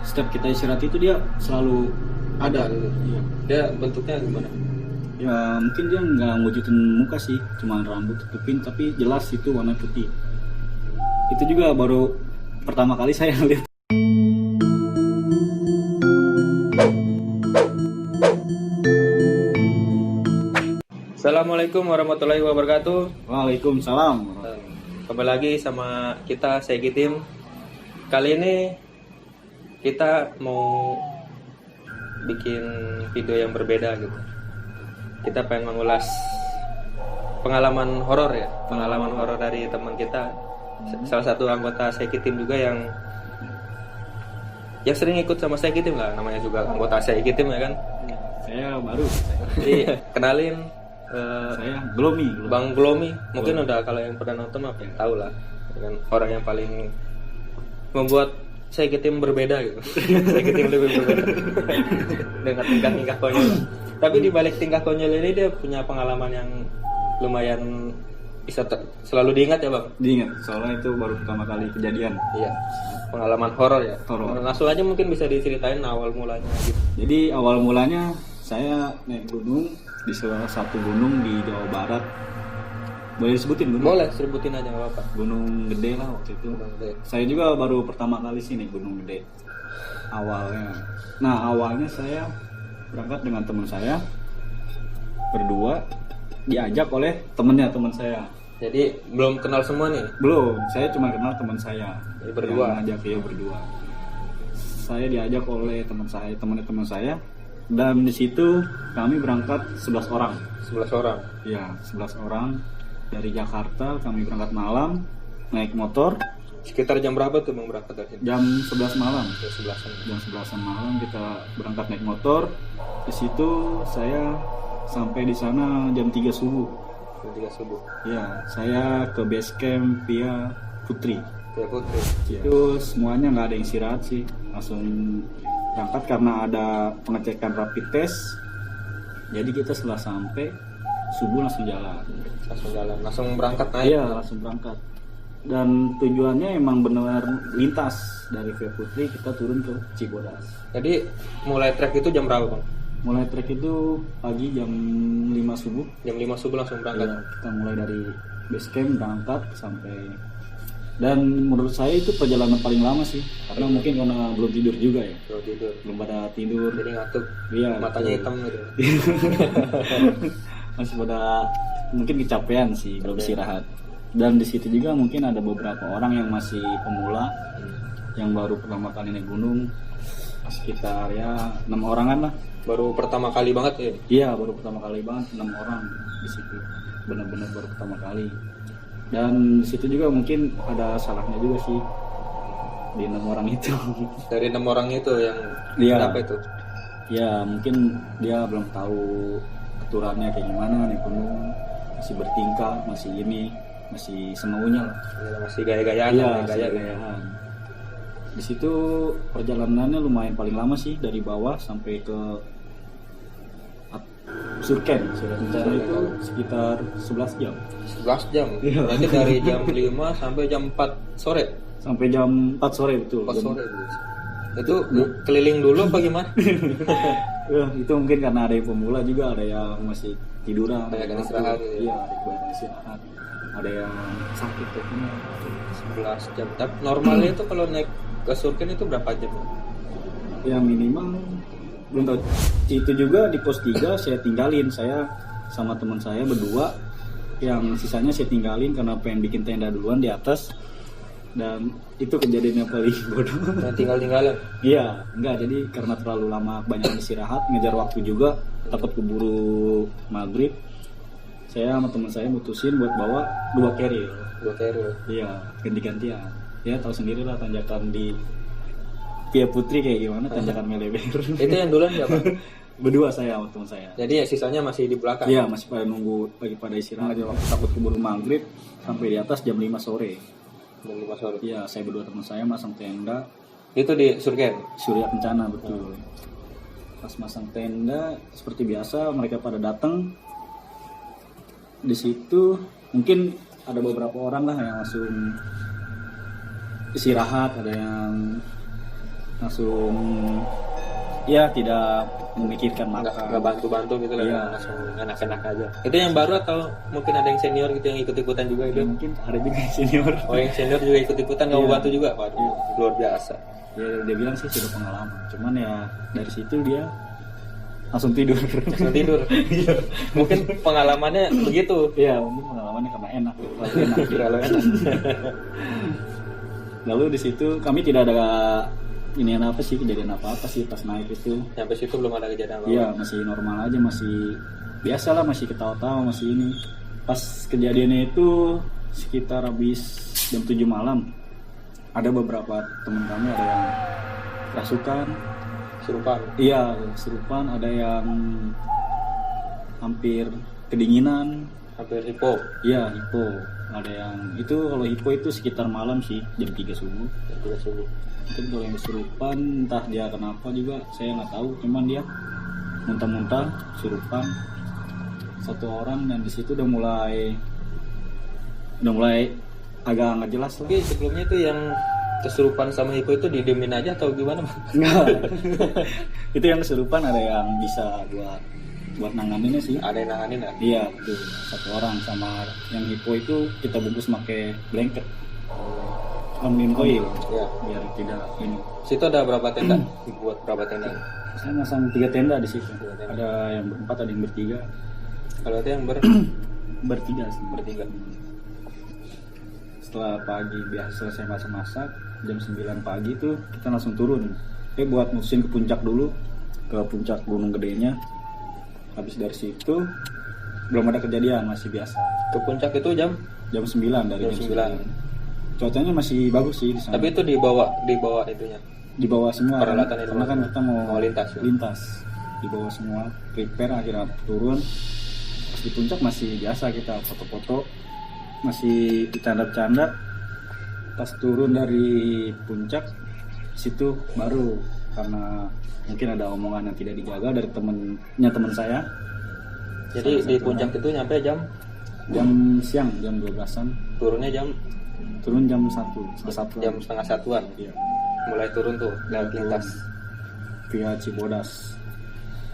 setiap kita istirahat itu dia selalu ada. Iya. Dia bentuknya gimana? Ya mungkin dia nggak wujudin muka sih, cuma rambut tutupin, tapi jelas itu warna putih. Itu juga baru pertama kali saya lihat. Assalamualaikum warahmatullahi wabarakatuh. Waalaikumsalam. Kembali lagi sama kita Segi Tim. Kali ini kita mau bikin video yang berbeda gitu. Kita pengen mengulas pengalaman horor ya, pengalaman horor dari teman kita, salah satu anggota Segi Tim juga yang sering ikut sama Segi Tim lah, namanya juga anggota Segi Tim ya kan. Saya baru. Jadi kenalin Saya Glomi. Bang Glomi, mungkin udah kalau yang pernah nonton mah tahu lah, dengan orang yang paling membuat Segi Tim berbeda gitu. Segi Tim lebih berbeda dengan tingkah konyol. Tapi di balik tingkah konyol ini dia punya pengalaman yang lumayan bisa selalu diingat ya bang. Diingat, soalnya itu baru pertama kali kejadian. Iya, pengalaman horor ya. Horor. Langsung aja mungkin bisa diceritain awal mulanya gitu. Jadi awal mulanya saya naik gunung di salah satu gunung di Jawa Barat. Boleh disebutin gunung? Boleh, sebutin aja nggak apa-apa. Gunung Gede lah waktu itu. Gunung Gede. Saya juga baru pertama kali sih naik Gunung Gede awalnya. Nah awalnya saya berangkat dengan teman saya berdua, diajak oleh teman saya. Jadi belum kenal semua nih. Belum, saya cuma kenal teman saya. Jadi berdua. Yang ngajak dia berdua. Saya diajak oleh teman saya, dan di situ kami berangkat 11 orang. 11 orang. Ya, 11 orang dari Jakarta. Kami berangkat malam naik motor. Sekitar jam berapa tuh bang berangkat dari sini? Jam 11 malam. Jam 11. Jam 11 malam kita berangkat naik motor. Di situ saya sampai di sana jam 3 subuh. Jam 3 subuh. Ya, saya ke base camp via Putri. Ya Putri. Itu semuanya nggak ada yang istirahat sih, langsung berangkat karena ada pengecekan rapid test. Jadi kita setelah sampai subuh langsung jalan. Langsung berangkat naik. Iya, langsung berangkat. Dan tujuannya emang benar lintas dari via Putri kita turun ke Cibodas. Jadi mulai trek itu jam berapa bang? Mulai trek itu pagi jam 5 subuh. Jam 5 subuh langsung berangkat. Iya, kita mulai dari base camp berangkat sampai, dan menurut saya itu perjalanan paling lama sih, karena mungkin karena belum tidur juga ya. Belum pada tidur. Jadi ngantuk. Iya. Matanya betul. hitam gitu. Masih pada mungkin kecapean sih, belum istirahat. Dan di situ juga mungkin ada beberapa orang yang masih pemula, yang baru pertama kali naik gunung, sekitar ya 6 orangan lah. Baru pertama kali banget ya? Iya, baru pertama kali banget, 6 orang di situ. Benar-benar baru pertama kali. Dan di situ juga mungkin ada salahnya juga sih di 6 orang itu. Dari 6 orang itu yang berapa itu? Ya mungkin dia belum tahu aturannya kayak gimana nih gunung, masih bertingkah, masih semaunya lah. Ya, masih gaya-gayaan. Iya, gaya-gayaan. Di situ perjalanannya lumayan paling lama sih, dari bawah sampai ke Surken. Sudah rencana itu sekitar 11 jam. 11 jam? Iya. Berarti dari jam 5 sampai jam 4 sore? Sampai jam 4 sore betul. 4 sore. Itu keliling dulu apa gimana? Ya, itu mungkin karena ada yang pemula juga, ada yang masih tiduran. Banyak yang istirahat gitu. Iya, banyak istirahat. Ada yang sakit kayak gini. 11 jam. Tapi normalnya itu kalau naik ke Surken itu berapa jam? Yang minimal belum tahu. Itu juga di pos 3 saya tinggalin, saya sama teman saya berdua, yang sisanya saya tinggalin karena pengen bikin tenda duluan di atas. Dan itu kejadian yang paling bodoh. Yang tinggal-tinggalan? Iya, enggak, jadi karena terlalu lama banyak istirahat, ngejar waktu juga, takut keburu maghrib. Saya sama teman saya mutusin buat bawa 2 carrier. 2 carrier? Iya, ganti-gantian. Ya tahu sendirilah tanjakan di Via Putri kayak gimana, tanjakan melebar. Itu yang duluan siapa? Berdua saya sama teman saya. Jadi ya sisanya masih di belakang? Iya, masih pada nunggu, lagi pada istirahat aja, waktu takut keburu maghrib. Sampai di atas jam 5 sore. Jam 5 sore? Iya, saya berdua teman saya masang tenda. Itu di Surken? Surya Kencana, betul. Pas masang tenda seperti biasa, mereka pada datang. Di situ mungkin ada beberapa orang lah yang langsung istirahat, ada yang langsung ya tidak memikirkan nggak makan. bantu-bantu gitu lah, Iya. langsung enak-enak aja. Itu yang baru atau mungkin ada yang senior gitu yang ikut-ikutan juga itu? Mungkin ada juga yang senior. Oh, yang senior juga ikut-ikutan nggak mau Iya. bantu juga? Waduh, luar biasa. Dia bilang sih sudah pengalaman, cuman ya dari situ dia langsung tidur. Langsung tidur. Mungkin pengalamannya begitu. Iya, mungkin pengalamannya karena enak, terlalu enak. Terlalu enak. Lalu di situ kami tidak ada ini apa sih, kejadian apa sih pas naik itu. Sampai situ belum ada kejadian apa-apa. Iya, masih normal aja, masih biasa lah, masih ketawa-tawa, masih ini. Pas kejadiannya itu sekitar habis jam 7 malam, ada beberapa teman kami ada yang kerasukan. Serupan. Iya, serupan, ada yang hampir kedinginan. Hampir hipo. Iya, hipo. Ada yang itu, kalau hipo itu sekitar malam sih, jam 3 subuh. Jam 3 subuh. Mungkin kalau yang kesurupan entah dia kenapa juga saya nggak tahu, cuman dia muntah-muntah kesurupan satu orang, dan di situ udah mulai agak nggak jelas lah. Tapi sebelumnya itu yang kesurupan sama hipo itu didiemin aja atau gimana, Bang? Nggak. Itu yang kesurupan ada yang bisa buat nanganinnya sih. Ada yang nanganin nggak? Iya, betul, satu orang. Sama yang hipo itu kita bungkus pakai blanket, aluminium foil, Ya. biar tidak ini. Situ ada berapa tenda? Dibuat berapa tenda? Saya masang 3 tenda di situ. Tiga tenda. Ada yang berempat, ada yang bertiga. Kalau itu yang Bertiga sih. bertiga. Setelah pagi biasa selesai masak-masak, jam 9 pagi itu kita langsung turun. Buat musim ke puncak dulu, ke puncak Gunung Gedenya. Habis dari situ belum ada kejadian, masih biasa. Ke puncak itu jam? Jam 9 dari Jam jam 9. 9. Cuacanya masih bagus sih di sana. Tapi itu dibawa itunya. Di bawah semua Peralatan itu karena kan semua. kita mau Lintas, ya? lintas. Di bawah semua, prepare, akhirnya turun. Pas di puncak masih biasa, kita foto-foto, masih bercanda-bercanda. Pas turun dari puncak situ baru, karena mungkin ada omongan yang tidak dijaga dari teman saya. Jadi Salah di satu puncak itu nyampe jam siang jam 12-an, turunnya turun jam 1 jam setengah satuan. Iya. Mulai turun tuh lewat lintas. Via Cibodas.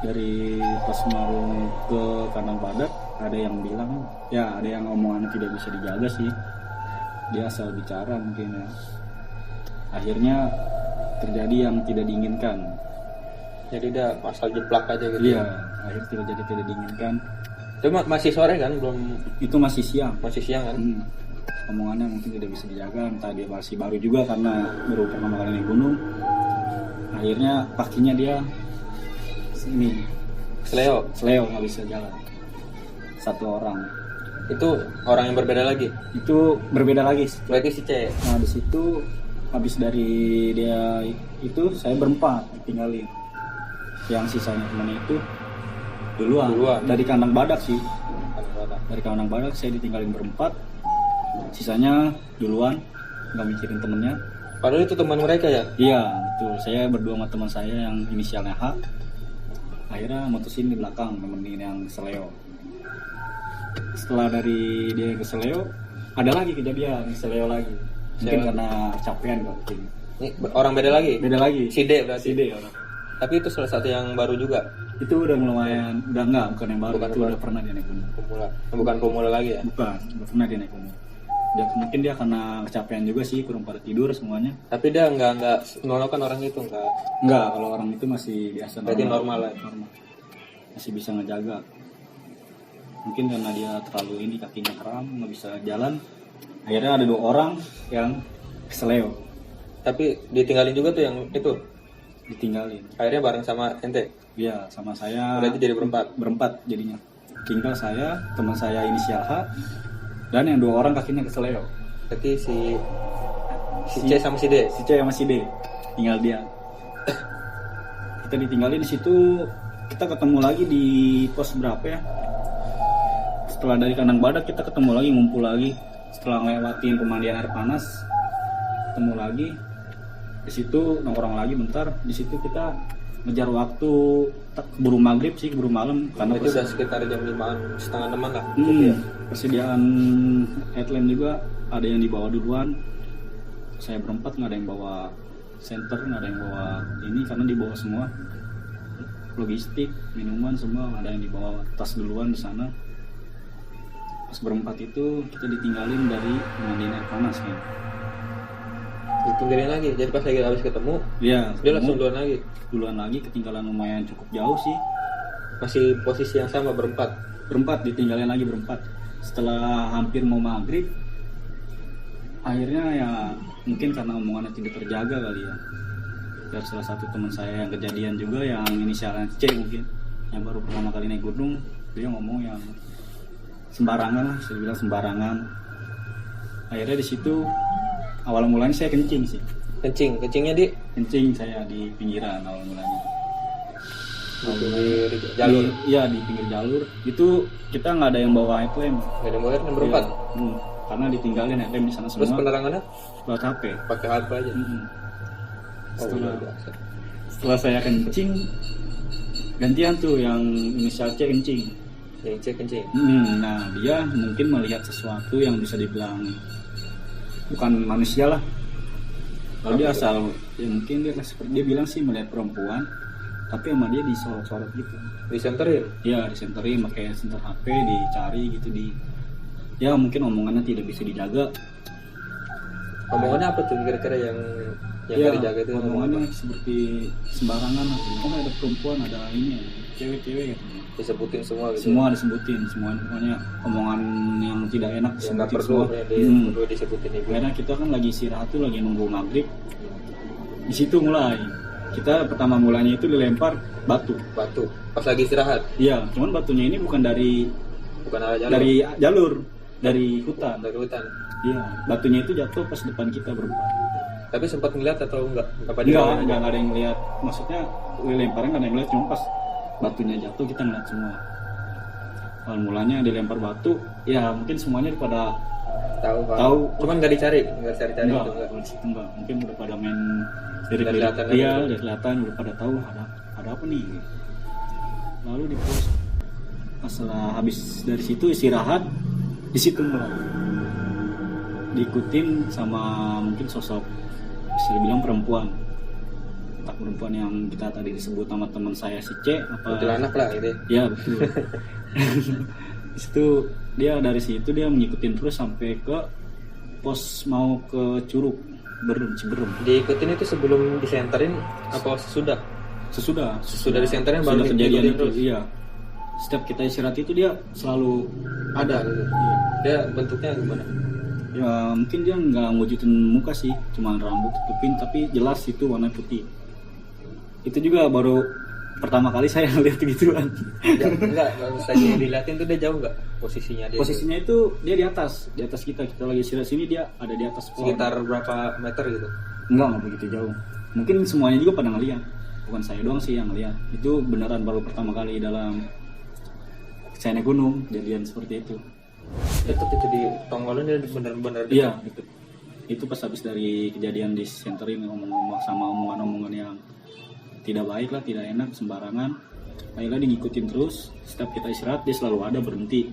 Dari Pasmaru ke Kandang Badak ada yang bilang, ya ada yang omongannya tidak bisa dijaga sih, dia asal bicara mungkin ya. Akhirnya terjadi yang tidak diinginkan. Jadi dia asal jeplak aja gitu. Iya, akhirnya terjadi tidak diinginkan. Itu masih sore kan, belum, Itu masih siang. masih siang kan? Omongannya mungkin tidak bisa dijaga, entah dia masih baru juga karena baru pertama kali naik gunung. Akhirnya kakinya dia ini Seleo. nggak bisa jalan. Satu orang. Itu orang yang berbeda lagi. Itu berbeda lagi. Berarti si C. Nah di situ habis dari dia itu saya berempat tinggalin. Yang sisanya temannya itu duluan. Dari Kandang Badak sih. Dari Kandang Badak saya ditinggalin berempat. Sisanya duluan, nggak mikirin temennya. Padahal itu teman mereka ya? Iya betul. Saya berdua sama teman saya yang inisialnya H. Akhirnya mutusin di belakang nemenin yang Seleo. Setelah dari dia ke Seleo, ada lagi kejadian Seleo lagi. Mungkin Seleo. karena capean kok. Ini orang beda lagi? Beda lagi. Si D berarti? Si D orang. Tapi itu salah satu yang baru juga? Itu udah lumayan, udah enggak, bukan yang baru. Bukan Itu yang udah pernah dia naik gunung. Pemula. Bukan pemula lagi ya? Bukan, udah pernah dia naik gunung. Mungkin dia karena kecapean juga sih, kurang pada tidur semuanya. Tapi dia nggak nolokan orang itu, nggak? Enggak, kalau orang itu masih biasa. Berarti normal lah. Normal. Masih bisa ngejaga. Mungkin karena dia terlalu ini, kakinya kram, nggak bisa jalan. Akhirnya ada 2 orang yang keseleo, Tapi ditinggalin juga tuh yang itu? ditinggalin. Akhirnya bareng sama ente? Iya, sama saya. Berarti jadi berempat? Berempat jadinya. Tinggal saya, teman saya inisial H, dan yang 2 orang kakinya keseleo. Berarti si C sama si D? Si C sama si D, tinggal dia. Kita ditinggalin di situ. Kita ketemu lagi di pos berapa ya? Setelah dari Kandang Badak kita ketemu lagi, ngumpul lagi. Setelah ngelewatin pemandian air panas, ketemu lagi. Di situ nongkrong lagi bentar. Di situ kita ngejar waktu, keburu maghrib sih, keburu malam. Karena Itu udah sekitar jam 5-an, setengah 6-an lah. persediaan headlamp juga ada yang dibawa duluan. Saya berempat nggak ada yang bawa center, nggak ada yang bawa ini karena dibawa semua logistik, minuman semua ada yang dibawa tas duluan di sana. Pas berempat itu kita ditinggalin dari mandiin air panas kan. Ditinggalin lagi. Jadi pas lagi habis ketemu, Iya, dia langsung duluan lagi, ketinggalan lumayan cukup jauh sih. masih posisi yang sama berempat. Ditinggalin lagi berempat. Setelah hampir mau maghrib, akhirnya ya mungkin karena omongannya tidak terjaga kali ya. Dan salah satu teman saya yang kejadian juga yang inisialnya C mungkin, yang baru pertama kali naik gunung, dia ngomong yang sembarangan lah, saya bilang sembarangan. Akhirnya di situ awal mulanya saya kencing sih. Kencingnya Kencing saya di pinggiran awal mulanya. di pinggir jalur. Iya, di pinggir jalur. Itu kita nggak ada yang bawa headlamp. Nggak ada yang bayar yang berempat. Iya. Karena ditinggalin headlamp di sana semua. Terus penerangannya buat HP. pakai HP aja. Setelah saya kencing, gantian tuh yang inisial C kencing. Yang cek kencing. Nah dia mungkin melihat sesuatu yang bisa dibilang bukan manusia lah. Kalau dia asal, ya mungkin dia bilang sih melihat perempuan, tapi sama dia disorot-sorot gitu. Disenterin. Ya disenterin, pakai senter HP, dicari gitu ya mungkin omongannya tidak bisa dijaga. Omongannya apa tuh kira-kira yang Ya, nggak dijaga itu? omongannya seperti sembarangan lah. Oh ada perempuan, ada ini, cewek-cewek gitu. Disebutin semua gitu. Semua disebutin, pokoknya omongan yang tidak enak Yang nggak disebutin perlu semua. perlu disebutin ibu. Karena kita kan lagi istirahat tuh, lagi nunggu maghrib. Di situ mulai kita pertama mulanya itu dilempar batu. Pas lagi istirahat. Iya, cuman batunya ini bukan dari Bukan arah jalur. dari hutan. Dari hutan. Iya, batunya itu jatuh pas depan kita berempat. Tapi sempat ngeliat atau enggak? Apa dia? Enggak ada yang lihat. Maksudnya lemparan nggak ada yang lihat, cuma pas batunya jatuh kita ngeliat semua. Awal mulanya dilempar batu, ya mungkin semuanya pada tahu. Cuman nggak dicari gitu enggak. Mungkin udah pada main dari kelihatan. Iya, udah kelihatan, udah pada tahu ada apa nih. Lalu di pos setelah habis dari situ istirahat, di situ mulai diikutin sama mungkin sosok bisa dibilang perempuan. Tak perempuan yang kita tadi disebut sama teman saya si C apa kuntilanak lah gitu. Ya betul. Di situ dari situ dia ngikutin terus sampai ke pos mau ke Curug Ciberem. Diikutin itu sebelum disenterin apa sesudah? Sesudah disenterin baru kejadian itu. Terus. Iya. Setiap kita istirahat itu dia selalu ada gitu. Iya. Dia bentuknya gimana? Ya mungkin dia nggak ngewujudin muka sih, cuma rambut tutupin, tapi jelas itu warna putih. Itu juga baru pertama kali saya lihat gituan. Enggak usah dilihatin tuh dia jauh nggak posisinya dia? Posisinya itu dia di atas kita lagi istirahat sini, dia ada di atas pohon. Sekitar berapa meter gitu? Enggak begitu jauh. Mungkin semuanya juga pada ngeliat, bukan saya doang sih yang ngeliat. Itu beneran baru pertama kali dalam saya naik gunung kejadian seperti itu. Itu di Tonggolnya dia bener-bener Iya gitu. Itu pas habis dari kejadian di senterin ngomong-ngomong sama omongan-omongan yang tidak baik lah, tidak enak, sembarangan. Akhirnya ngikutin terus. Setiap kita istirahat dia selalu ada berhenti.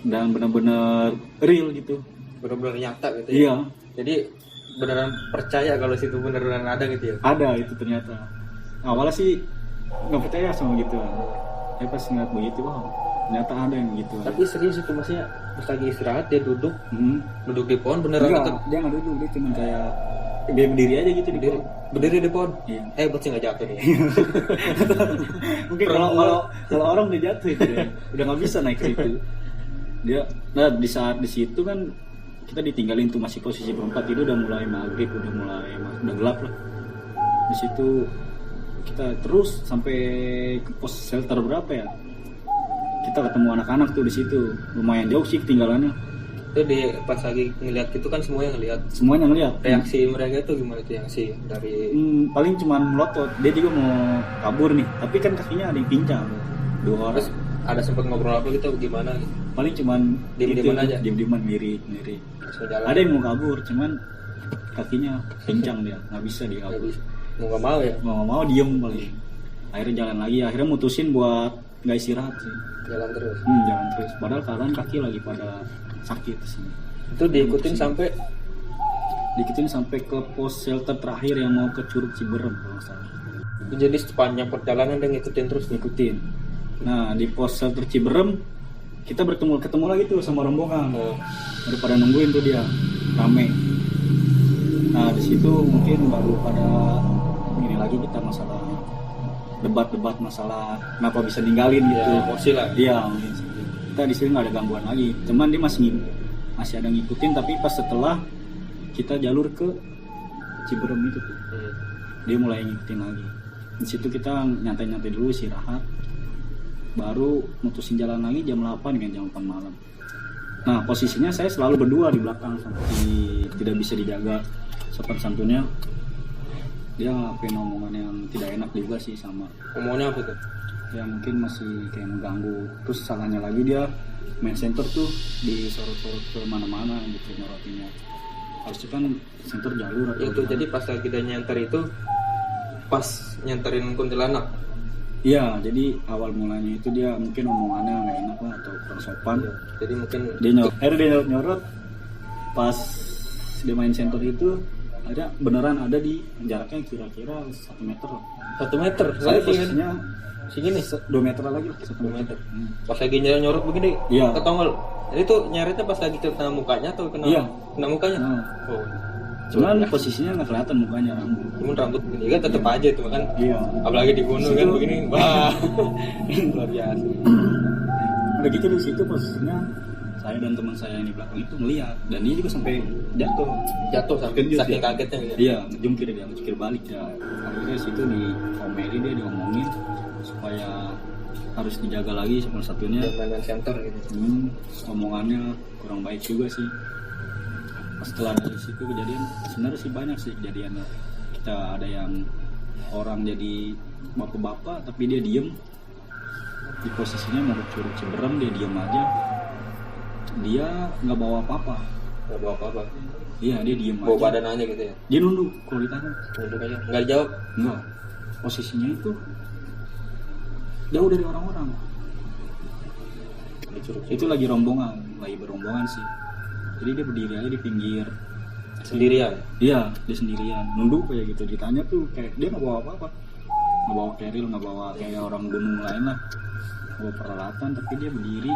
Dan benar-benar real gitu. Benar-benar nyata gitu ya. Iya. Jadi beneran percaya kalau situ beneran ada gitu ya. Ada itu ternyata. Awalnya sih nggak percaya sama gitu. Tapi pas ngeliat begitu, wow, ternyata ada yang gitu. Tapi serius itu maksudnya pas lagi istirahat dia duduk di pohon beneran Enggak, dia nggak duduk, dia cuma kayak dia berdiri aja gitu di pohon. Berdiri di pohon. Iya. Buat sih nggak jatuh nih. Mungkin kalau orang udah jatuh itu ya, udah nggak bisa naik ke situ. Dia, nah di saat di situ kan kita ditinggalin tuh masih posisi berempat, itu udah mulai maghrib, udah gelap lah. Di situ kita terus sampai ke pos shelter berapa ya? Kita ketemu anak-anak tuh di situ, lumayan jauh sih ketinggalannya. Itu di pas lagi ngeliat gitu kan semuanya ngeliat. Reaksi mereka itu gimana tuh yang sih dari paling cuman melotot. Dia juga mau kabur nih, tapi kan kakinya ada yang pincang. 2 orang. Terus ada sempat ngobrol apa gitu gimana? Paling cuman diem-dieman aja. Diem-dieman ngiri. Ada yang mau kabur, cuman kakinya pincang dia, nggak bisa dia kabur. Mau nggak mau ya? Mau nggak mau diem paling. Akhirnya jalan lagi. Akhirnya mutusin buat nggak istirahat sih. Jalan terus. Jalan terus. Padahal keadaan kaki lagi pada sakit sih. Itu diikutin sampai diikutin sampai ke pos shelter terakhir yang mau ke Curug Ciberem kalau nggak salah. Jadi sepanjang perjalanan dia ngikutin terus nih. Ngikutin. Nah di pos shelter Ciberem kita ketemu lagi tuh sama rombongan. Daripada nungguin tuh dia rame. Nah di situ mungkin baru pada ini lagi kita masalah debat masalah kenapa bisa ninggalin gitu. Ya, emosi lah. Iya mungkin sih. Kita di sini nggak ada gangguan lagi. Cuman dia masih ada ngikutin, tapi pas setelah kita jalur ke Ciberem itu tuh, dia mulai ngikutin lagi. Di situ kita nyantai-nyantai dulu, istirahat, baru mutusin jalan lagi jam 8 kan, jam 8 malam. Nah posisinya saya selalu berdua di belakang, sampai tidak bisa dijaga sopan santunnya. Dia ngapain omongan yang tidak enak juga sih sama. Omongannya apa tuh? Ya mungkin masih kayak mengganggu. Terus salahnya lagi dia main center tuh disorot-sorot ke mana-mana gitu nyorotinnya. Harusnya kan center jalur atau Itu jadi pas lagi dia nyenter itu pas nyenterin kuntilanak. Iya, jadi awal mulanya itu dia mungkin omongannya nggak enak lah atau kurang sopan. Jadi mungkin Dia nyorot pas dia main center itu beneran ada di jaraknya kira-kira 1 meter lah. 1 meter. Saya Lagi posisinya segini 2 meter lagi lah, 1 meter. pas lagi nyorot begini Iya. ketongol. Jadi itu nyeretnya pas lagi kena mukanya atau kena Iya. kena mukanya? Nah, Oh. cuman posisinya nggak kelihatan mukanya rambut. Cuman rambut begini kan tetep aja itu kan. Iya. Apalagi di gunung kan begini. Wah. Luar biasa. Udah gitu di situ posisinya saya dan teman saya yang di belakang itu melihat, dan dia juga sampai jatuh. Jatuh sampai Terkejut saking dia. kagetnya gitu. Iya, jungkir dia, jungkir balik ya. Akhirnya di situ dia diomongin supaya harus dijaga lagi sopan satunya. Dan main center gitu. Omongannya kurang baik juga sih. Setelah dari situ kejadian, sebenarnya sih banyak sih kejadiannya. Kita ada yang orang jadi bapak-bapak tapi dia diem di posisinya mau ke Curug Ciberem, dia diem aja. Dia nggak bawa apa-apa. Nggak bawa apa-apa. Iya, dia diem Bawa aja. badan aja gitu ya. Dia nunduk kalau ditanya. Nunduk aja. Nggak jawab. Enggak. Posisinya itu jauh dari orang-orang. Itu lagi berombongan sih. Jadi dia berdiri aja di pinggir. Sendirian. Iya, dia sendirian. Nunduk kayak gitu. Ditanya tuh kayak dia nggak bawa apa-apa. Nggak bawa keril, nggak bawa kayak orang gunung lain lah. Nggak bawa peralatan, tapi dia berdiri.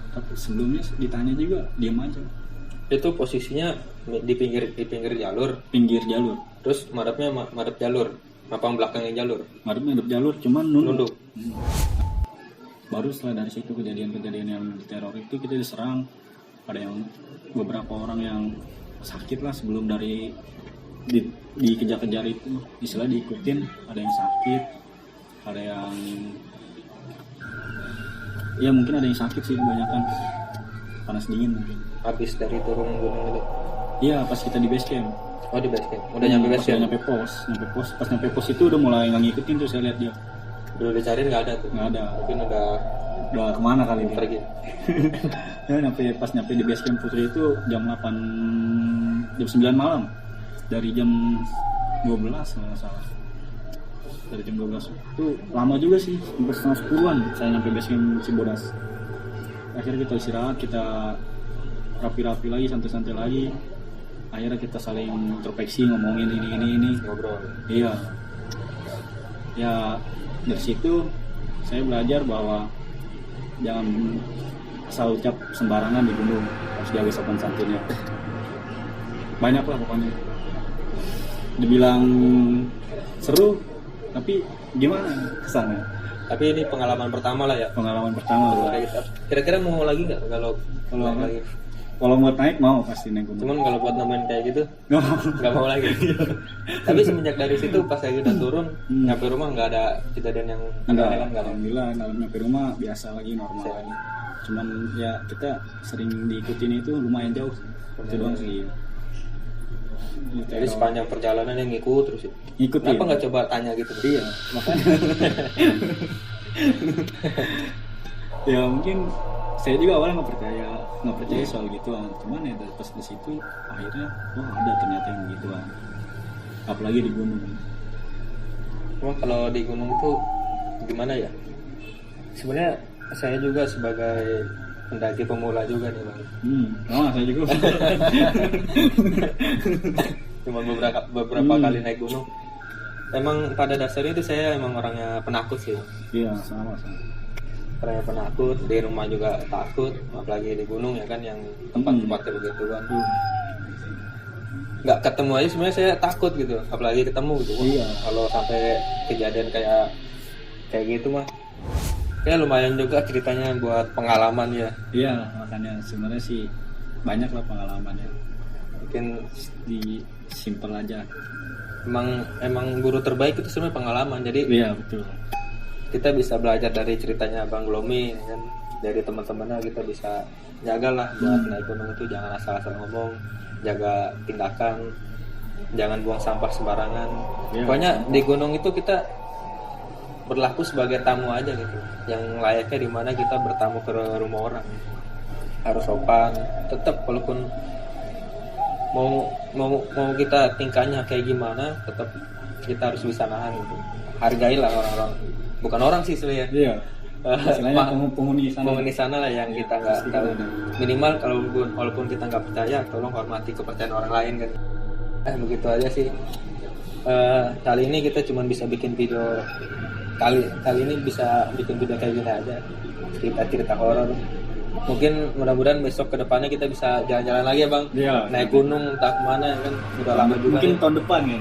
Tapi sebelumnya ditanya juga diam aja. Itu posisinya di pinggir jalur. Pinggir jalur. Terus madep jalur. Mapang belakangnya jalur. Madep jalur, cuman nunduk. Nunduk. Baru setelah dari situ kejadian-kejadian yang teror itu kita diserang. Ada yang beberapa orang yang sakit lah sebelum dari dikejar-kejar itu, istilah diikutin. Ada yang sakit, ada yang ya mungkin ada yang sakit sih, kebanyakan panas dingin mungkin. Habis dari turun gunung itu. Iya, pas kita di base camp. Oh di base camp. Udah nyampe base Pas camp. nyampe pos. Pas nyampe pos itu udah mulai nggak ngikutin tuh, saya lihat dia Udah dicariin nggak ada tuh. nggak ada. Mungkin udah Udah kemana kali dia? pergi. Ya, pas nyampe di base camp Putri itu jam 9 malam. Dari jam 12 kalau nggak salah. Dari jam 12 itu lama juga sih, hampir setengah 10-an saya nyampe base camp Cibodas. Akhirnya kita istirahat, kita rapi-rapi lagi, santai-santai lagi. Akhirnya kita saling introspeksi, ngomongin ini. Ngobrol. Iya. Ya dari situ saya belajar bahwa jangan asal ucap sembarangan di gunung, harus jaga sopan santunnya. Banyak lah pokoknya. Dibilang seru, tapi gimana kesannya? Tapi ini pengalaman pertama lah ya. Pengalaman pertama gua. Kira-kira mau lagi nggak kalau naik lagi? Kalau buat naik mau pasti naik gunung. Cuman kalau buat nemuin kayak gitu Nggak mau. nggak mau lagi. Tapi semenjak dari situ pas lagi udah turun nyampe rumah nggak ada kejadian yang Enggak, aneh kan nggak ada. alhamdulillah dalam nyampe rumah biasa lagi, normal Bisa. lagi. Cuman ya kita sering diikutin itu lumayan jauh. Itu doang sih. Jadi sepanjang perjalanan yang ngikut terus. Ngikut Kenapa ya? nggak coba tanya gitu? Iya, makanya. Ya mungkin saya juga awalnya nggak percaya soal gituan. Cuman ya pas di situ akhirnya ada ternyata yang begituan. Apalagi di gunung. Cuma kalau di gunung tuh gimana ya? Sebenarnya saya juga sebagai pendaki pemula juga nih bang. Saya juga. Cuma beberapa kali naik gunung. Emang pada dasarnya itu saya emang orangnya penakut sih. Iya, sama. Orangnya penakut, di rumah juga takut, apalagi di gunung ya kan yang tempat-tempatnya begitu kan. Nggak ketemu aja sebenarnya saya takut gitu, apalagi ketemu gitu. Iya. Kalau sampai kejadian kayak gitu mah, ya lumayan juga ceritanya buat pengalaman ya. Iya, makanya sebenarnya sih banyak lah pengalamannya. Mungkin Di simple aja. emang guru terbaik itu sebenarnya pengalaman. Jadi Iya, betul. kita bisa belajar dari ceritanya Bang Glomi ya kan, dari teman-temannya kita bisa jagalah buat naik gunung itu jangan asal-asal ngomong, jaga tindakan, jangan buang sampah sembarangan. Ya. Pokoknya di gunung itu kita berlaku sebagai tamu aja gitu, yang layaknya dimana kita bertamu ke rumah orang, harus sopan tetap, walaupun mau kita tingkahnya kayak gimana, tetap kita harus bisa nahan gitu. Hargailah orang-orang, bukan orang sih sebenarnya. Iya. Istilahnya penghuni sana lah yang kita nggak tahu. Minimal walaupun kita nggak percaya, tolong hormati kepercayaan orang lain kan. Begitu aja sih. Kali ini kita cuma bisa bikin video kali ini bisa bikin video kayak gini aja, cerita horor. Mungkin mudah-mudahan besok kedepannya kita bisa jalan-jalan lagi ya bang. Iya. Naik gunung entah kemana ya kan, udah lama juga. Mungkin nih. tahun depan ya.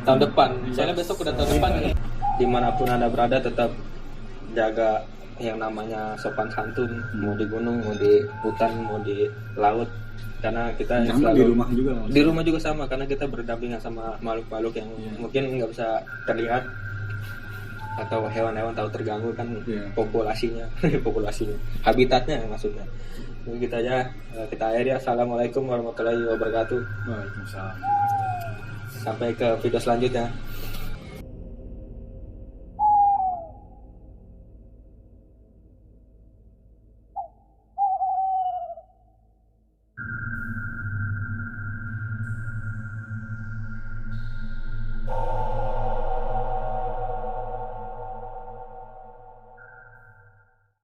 Tahun depan. Misalnya besok udah tahun depan nih. Dimanapun anda berada tetap jaga yang namanya sopan santun, mau di gunung, mau di hutan, mau di laut, karena kita di rumah juga. Di rumah juga sama, karena kita berdampingan sama makhluk-makhluk yang mungkin nggak bisa terlihat atau hewan-hewan tahu terganggu kan populasinya habitatnya maksudnya. Begitu aja kita akhiri. Assalamualaikum warahmatullahi wabarakatuh. Waalaikumsalam. Sampai ke video selanjutnya.